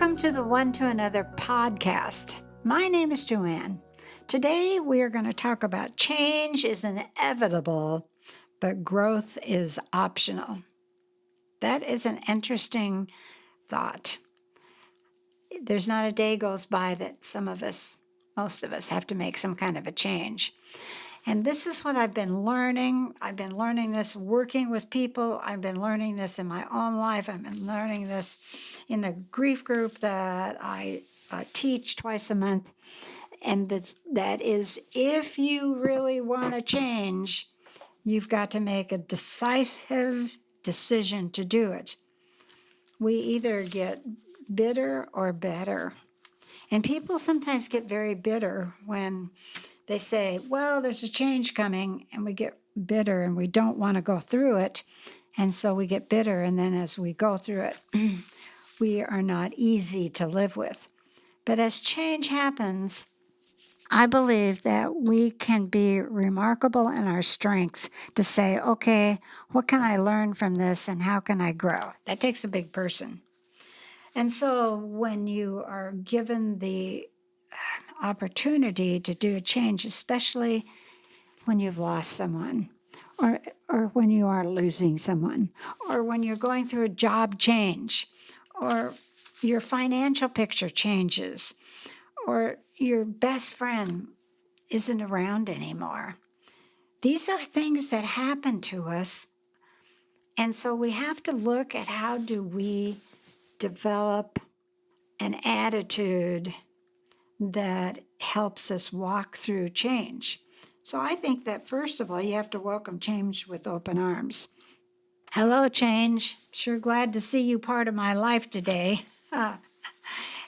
Welcome to the One to Another podcast. My name is Joanne. Today we are going to talk about change is inevitable, but growth is optional. That is an interesting thought. There's not a day goes by that most of us have to make some kind of a change. And this is what I've been learning. I've been learning this working with people. I've been learning this in my own life. I've been learning this in the grief group that I teach twice a month. And that is, if you really want to change, you've got to make a decisive decision to do it. We either get bitter or better. And people sometimes get very bitter when they say, well, there's a change coming, and we get bitter and we don't want to go through it. And so we get bitter, and then as we go through it, we are not easy to live with. But as change happens, I believe that we can be remarkable in our strength to say, okay, what can I learn from this and how can I grow? That takes a big person. And so when you are given the opportunity to do a change, especially when you've lost someone, or when you are losing someone, or when you're going through a job change, or your financial picture changes, or your best friend isn't around anymore. These are things that happen to us. And so we have to look at how do we develop an attitude that helps us walk through change. So I think that first of all, you have to welcome change with open arms. Hello, change. Sure glad to see you part of my life today.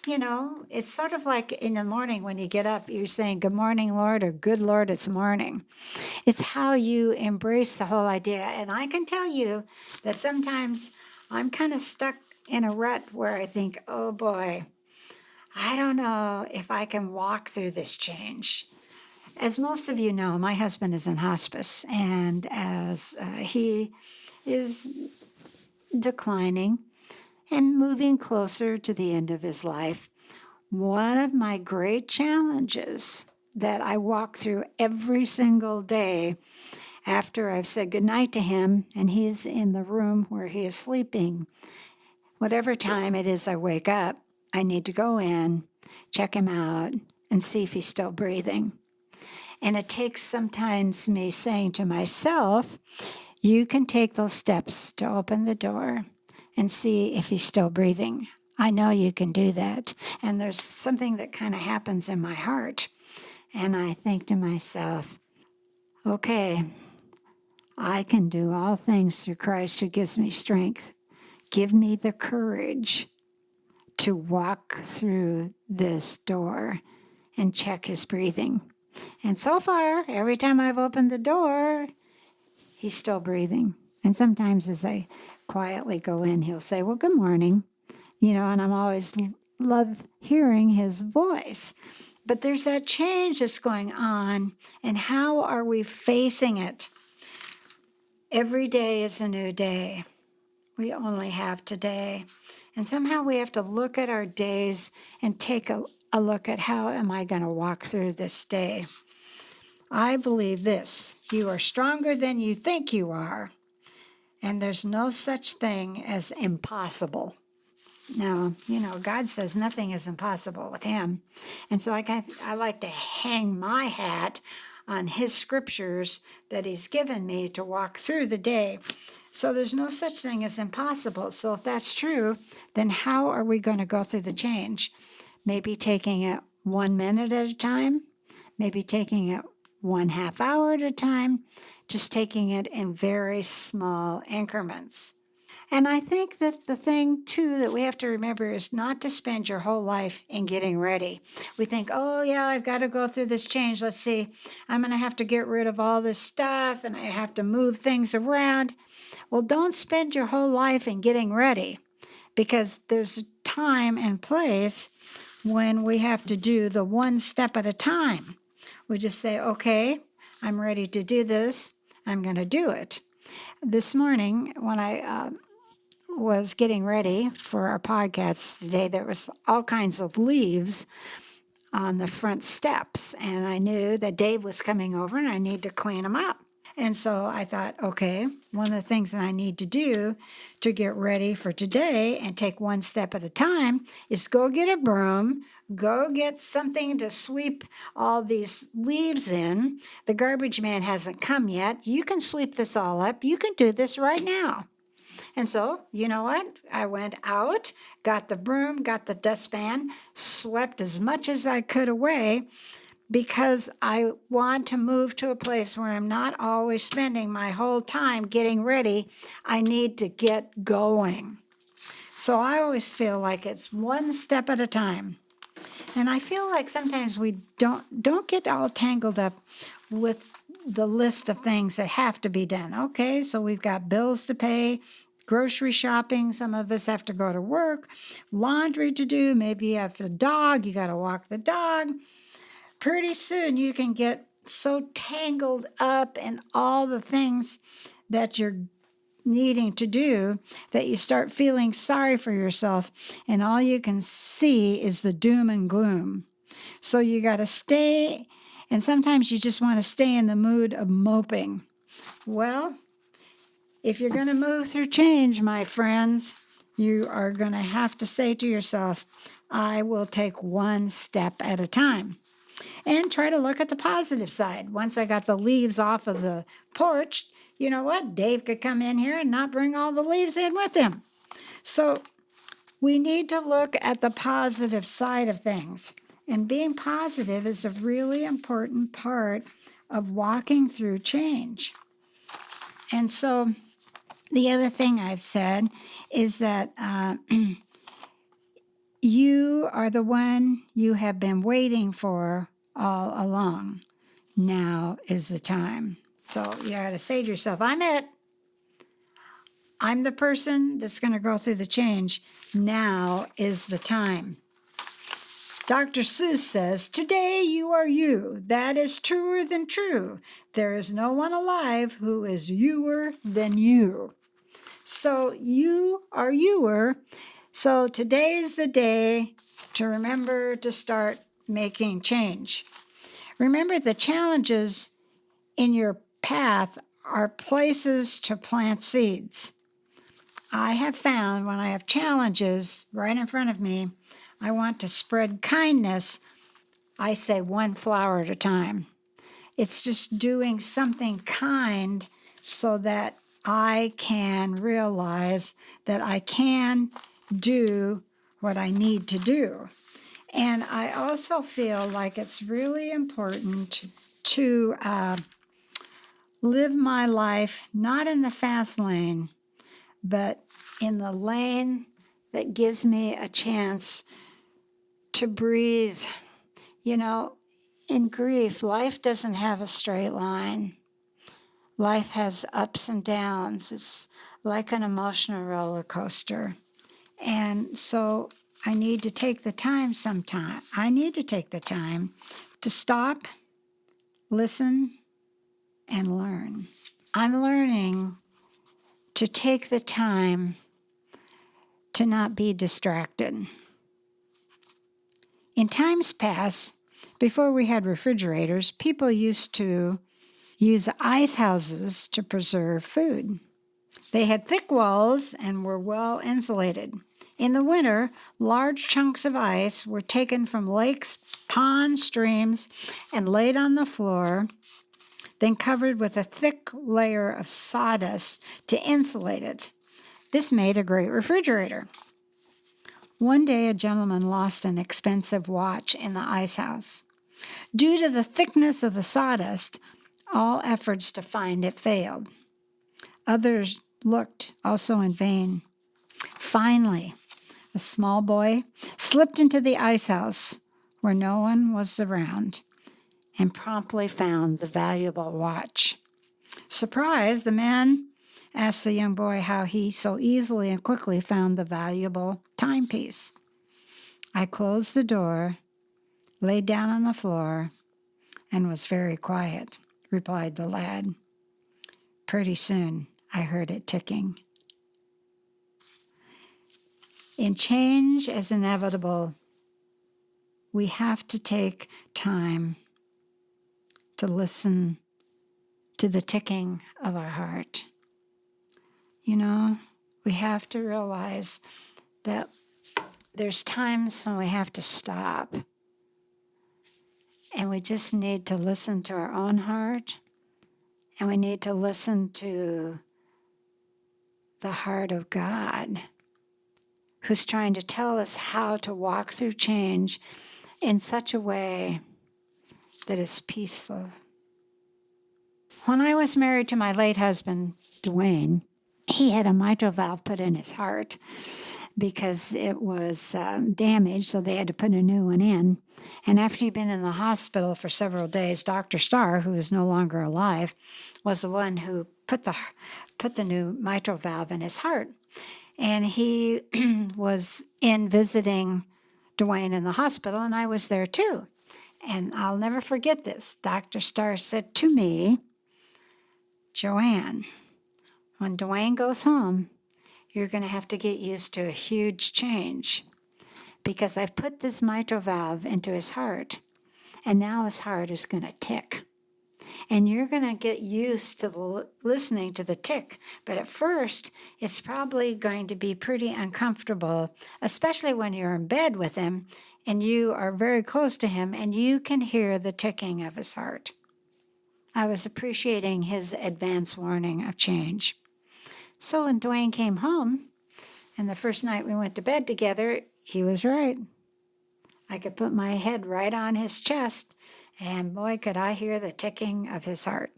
It's sort of like in the morning when you get up, you're saying, good morning, Lord, or good Lord, it's morning. It's how you embrace the whole idea. And I can tell you that sometimes I'm kind of stuck in a rut where I think, oh boy, I don't know if I can walk through this change. As most of you know, my husband is in hospice, and as he is declining and moving closer to the end of his life, one of my great challenges that I walk through every single day after I've said goodnight to him and he's in the room where he is sleeping, whatever time it is I wake up, I need to go in, check him out, and see if he's still breathing. And it takes sometimes me saying to myself, you can take those steps to open the door and see if he's still breathing. I know you can do that. And there's something that kind of happens in my heart. And I think to myself, okay, I can do all things through Christ who gives me strength. Give me the courage to walk through this door and check his breathing. And so far, every time I've opened the door, he's still breathing. And sometimes as I quietly go in, he'll say, well, good morning. And I'm always love hearing his voice. But there's that change that's going on, and how are we facing it? Every day is a new day. We only have today. And somehow we have to look at our days and take a look at how am I going to walk through this day. I believe this: you are stronger than you think you are, and there's no such thing as impossible. Now, God says nothing is impossible with him. And so I like to hang my hat on his scriptures that he's given me to walk through the day. So there's no such thing as impossible. So if that's true, then how are we going to go through the change? Maybe taking it 1 minute at a time, maybe taking it 1/2 hour at a time, just taking it in very small increments. And I think that the thing, too, that we have to remember is not to spend your whole life in getting ready. We think, oh, yeah, I've got to go through this change. Let's see, I'm going to have to get rid of all this stuff, and I have to move things around. Well, don't spend your whole life in getting ready, because there's a time and place when we have to do the one step at a time. We just say, okay, I'm ready to do this. I'm going to do it. This morning, when I was getting ready for our podcast today, there was all kinds of leaves on the front steps, and I knew that Dave was coming over and I need to clean them up. And so I thought, okay, one of the things that I need to do to get ready for today and take one step at a time is go get a broom, go get something to sweep all these leaves in. The garbage man hasn't come yet. You can sweep this all up. You can do this right now. And so, you know what? I went out, got the broom, got the dustpan, swept as much as I could away, because I want to move to a place where I'm not always spending my whole time getting ready. I need to get going. So I always feel like it's one step at a time. And I feel like sometimes we don't get all tangled up with the list of things that have to be done. Okay, so we've got bills to pay, grocery shopping, some of us have to go to work, laundry to do, maybe you have a dog, you got to walk the dog. Pretty soon you can get so tangled up in all the things that you're needing to do that you start feeling sorry for yourself, and all you can see is the doom and gloom. So you got to stay, and sometimes you just want to stay in the mood of moping. Well, if you're going to move through change, my friends, you are going to have to say to yourself, I will take one step at a time. And try to look at the positive side. Once I got the leaves off of the porch, you know what? Dave could come in here and not bring all the leaves in with him. So we need to look at the positive side of things. And being positive is a really important part of walking through change. And so the other thing I've said is that you are the one you have been waiting for all along. Now is the time. So you got to say to yourself, I'm it. I'm the person that's going to go through the change. Now is the time. Dr. Seuss says, today you are you. That is truer than true. There is no one alive who is youer than you. So you are youer. So today is the day to remember to start making change. Remember, the challenges in your path are places to plant seeds. I have found when I have challenges right in front of me, I want to spread kindness. I say one flower at a time. It's just doing something kind so that I can realize that I can do what I need to do. And I also feel like it's really important to live my life not in the fast lane, but in the lane that gives me a chance to breathe. You know, in grief, life doesn't have a straight line. Life has ups and downs. It's like an emotional roller coaster. And so I need to take the time sometime. I need to take the time to stop, listen, and learn. I'm learning to take the time to not be distracted. In times past, before we had refrigerators, people used to use ice houses to preserve food. They had thick walls and were well insulated. In the winter, large chunks of ice were taken from lakes, ponds, streams, and laid on the floor, then covered with a thick layer of sawdust to insulate it. This made a great refrigerator. One day, a gentleman lost an expensive watch in the ice house. Due to the thickness of the sawdust, all efforts to find it failed. Others looked also in vain. Finally, a small boy slipped into the ice house where no one was around and promptly found the valuable watch. Surprised, the man asked the young boy how he so easily and quickly found the valuable timepiece. I closed the door, laid down on the floor, and was very quiet, replied the lad. Pretty soon, I heard it ticking. In change as inevitable, we have to take time to listen to the ticking of our heart. You know, we have to realize that there's times when we have to stop and we just need to listen to our own heart, and we need to listen to the heart of God, who's trying to tell us how to walk through change in such a way that is peaceful. When I was married to my late husband, Dwayne, he had a mitral valve put in his heart because it was damaged, so they had to put a new one in. And after he'd been in the hospital for several days, Dr. Starr, who is no longer alive, was the one who put the new mitral valve in his heart. And he was in visiting Dwayne in the hospital, and I was there too. And I'll never forget this. Dr. Starr said to me, "Joanne, when Dwayne goes home, you're going to have to get used to a huge change because I've put this mitral valve into his heart, and now his heart is going to tick. And you're going to get used to listening to the tick. But at first, it's probably going to be pretty uncomfortable, especially when you're in bed with him and you are very close to him and you can hear the ticking of his heart." I was appreciating his advance warning of change. So when Dwayne came home, and the first night we went to bed together, he was right. I could put my head right on his chest, and boy, could I hear the ticking of his heart.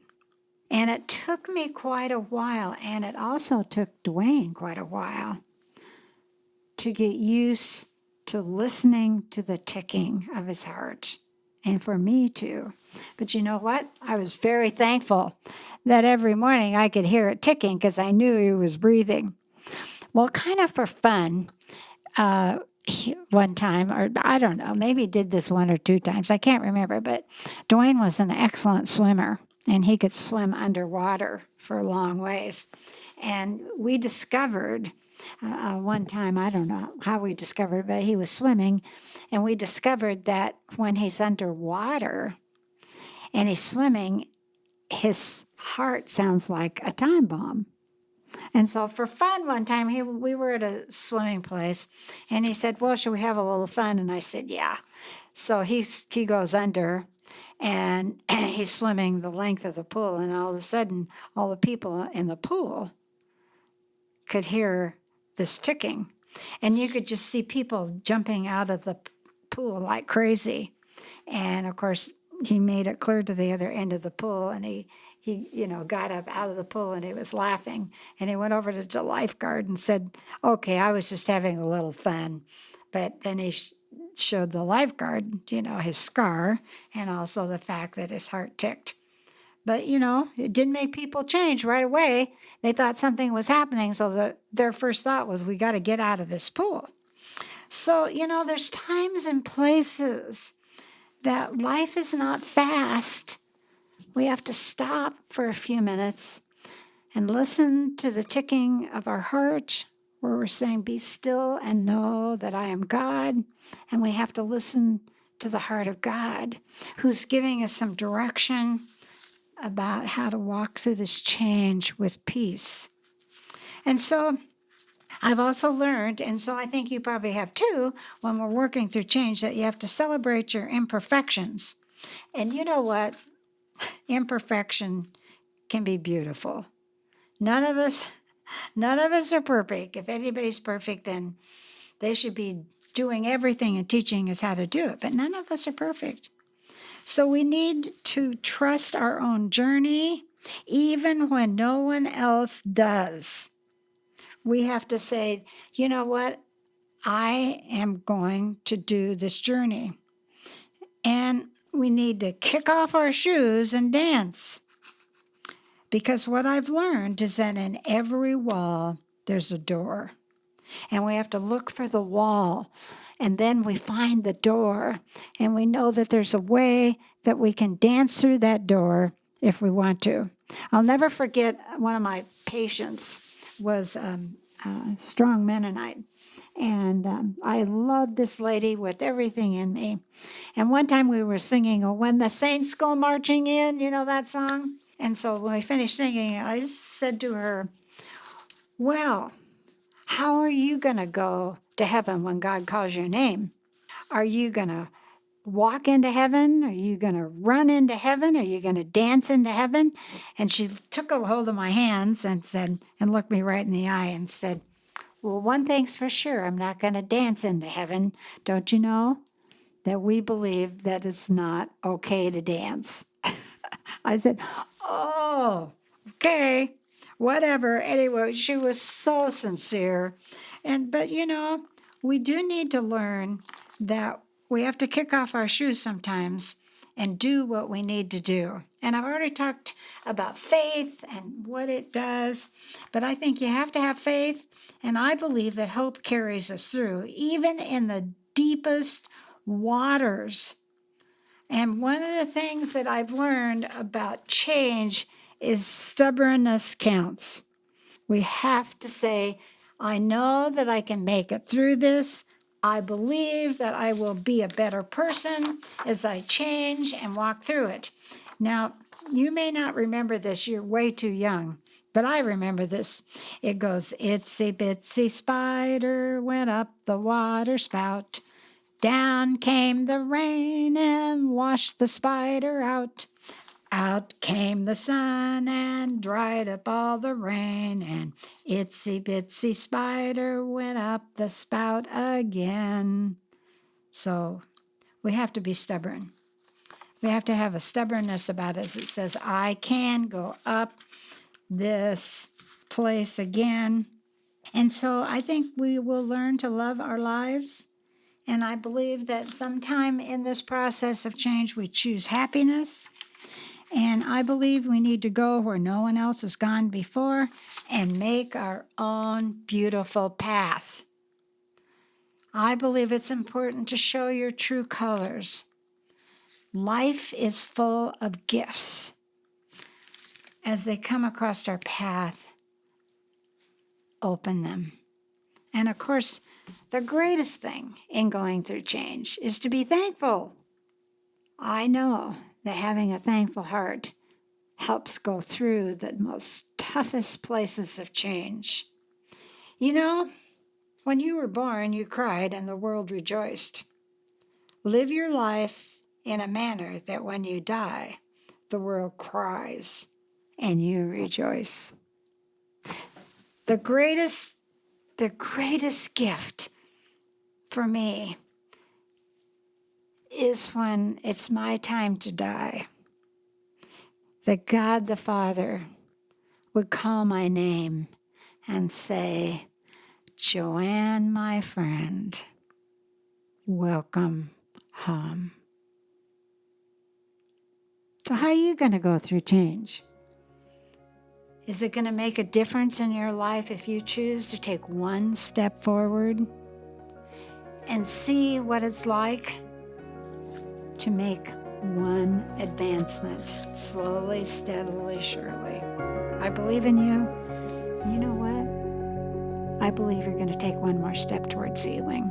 And it took me quite a while, and it also took Dwayne quite a while to get used to listening to the ticking of his heart, and for me too. But you know what? I was very thankful that every morning I could hear it ticking because I knew he was breathing. Well, kind of for fun, one time, or I don't know, maybe he did this one or two times. I can't remember, but Dwayne was an excellent swimmer, and he could swim underwater for long ways. And we discovered one time, I don't know how we discovered, but he was swimming, and we discovered that when he's underwater and he's swimming, his heart sounds like a time bomb. And so for fun, one time we were at a swimming place, and he said, "Well, should we have a little fun?" And I said, "Yeah." So he goes under, and he's swimming the length of the pool, and all of a sudden, all the people in the pool could hear this ticking. And you could just see people jumping out of the pool like crazy. And of course, he made it clear to the other end of the pool, and he got up out of the pool, and he was laughing. And he went over to the lifeguard and said, "Okay, I was just having a little fun." But then he showed the lifeguard, his scar, and also the fact that his heart ticked. But, it didn't make people change right away. They thought something was happening, so their first thought was, we got to get out of this pool. So, there's times and places that life is not fast. We have to stop for a few minutes and listen to the ticking of our heart, where we're saying, "Be still and know that I am God." And we have to listen to the heart of God, who's giving us some direction about how to walk through this change with peace. And so I've also learned, and so I think you probably have too, when we're working through change, that you have to celebrate your imperfections. And you know what? Imperfection can be beautiful. None of us are perfect. If anybody's perfect, then they should be doing everything and teaching us how to do it. But none of us are perfect. So we need to trust our own journey, even when no one else does. We have to say, "You know what? I am going to do this journey." And we need to kick off our shoes and dance. Because what I've learned is that in every wall, there's a door. And we have to look for the wall. And then we find the door. And we know that there's a way that we can dance through that door if we want to. I'll never forget, one of my patients was a strong Mennonite. And I love this lady with everything in me. And one time we were singing, When the Saints Go Marching In, you know that song? And so when we finished singing, I said to her, well, how are you going to go to heaven when God calls your name? Are you going to walk into heaven? Are you going to run into heaven? Are you going to dance into heaven? And she took a hold of my hands and said, and looked me right in the eye and said, well, one thing's for sure, I'm not going to dance into heaven. Don't you know that we believe that it's not okay to dance? I said, oh, okay, whatever. Anyway, she was so sincere. But we do need to learn that we have to kick off our shoes sometimes and do what we need to do. And I've already talked about faith and what it does, but I think you have to have faith. And I believe that hope carries us through, even in the deepest waters. And one of the things that I've learned about change is stubbornness counts. We have to say, I know that I can make it through this. I believe that I will be a better person as I change and walk through it. Now, you may not remember this, you're way too young, but I remember this. It goes, itsy bitsy spider went up the water spout. Down came the rain and washed the spider out. Out came the sun and dried up all the rain, and itsy bitsy spider went up the spout again. So we have to be stubborn. We have to have a stubbornness about us. It says, I can go up this place again. And so I think we will learn to love our lives. And I believe that sometime in this process of change, we choose happiness. And I believe we need to go where no one else has gone before and make our own beautiful path. I believe it's important to show your true colors. Life is full of gifts. As they come across our path, open them. And of course, the greatest thing in going through change is to be thankful. I know that having a thankful heart helps go through the most toughest places of change. You know, when you were born, you cried and the world rejoiced. Live your life in a manner that when you die, the world cries and you rejoice. The greatest gift for me is when it's my time to die, that God the Father would call my name and say, Joanne, my friend, welcome home. So how are you going to go through change? Is it going to make a difference in your life if you choose to take one step forward and see what it's like to make one advancement, slowly, steadily, surely? I believe in you. You know what? I believe you're going to take one more step towards healing.